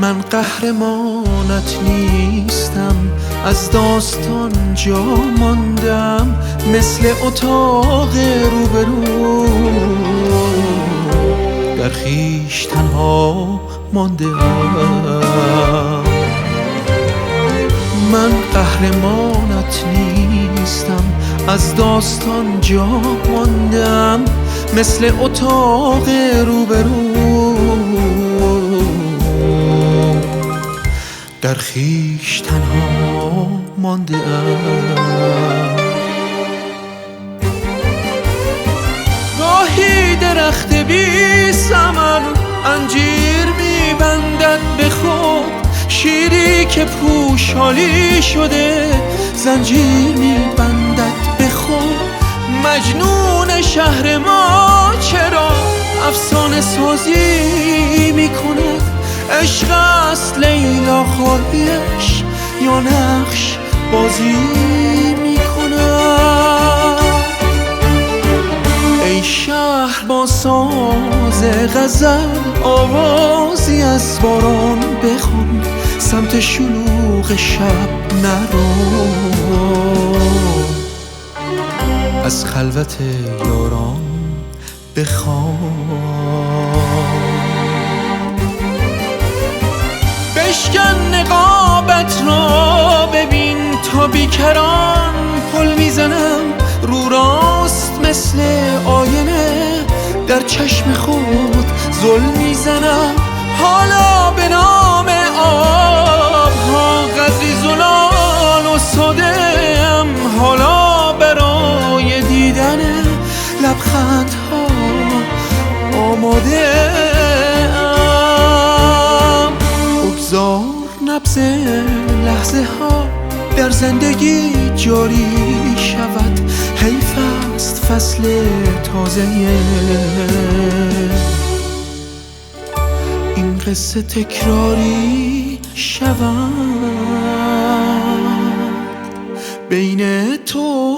من قهرمانت نیستم، از داستان جا ماندم، مثل اتاق روبرو در خویش تنها مانده ام. من قهرمانت نیستم، از داستان جا ماندم، مثل اتاق روبرو در خویش تنها مانده ام. گاهی درخت بی ثمر انجیر میبندد به خود، شیری که پوشالی شده زنجیر میبندد به خود. مجنون شهر ما چرا افسانه سازی میکند؟ عشق است لیلا خواهیش یا نقش بازی میکند؟ ای شهر با ساز غزل آوازی از باران بخون، سمت شلوغ شب نرو، از خلوت یاران بخوان. بشکن نقابت را ببین تا بیکران پل میزنم، رو راست مثل آینه در چشم خود ظلم میزنم. حالا به نام آبها قدری زلال و ساده‌ام، حالا برای دیدن لبخندها آماده ام. بگذار نبض لحظه ها در زندگی جاری شود، حیف است فصل تازه این قصه تکراری شود. بین تو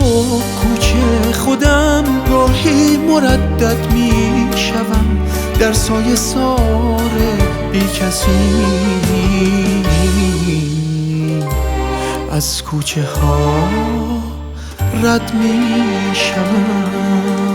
کوچه خودم گاهی مردد می شوم، در سایه سار بی کسی از کوچه ها رد می شوم.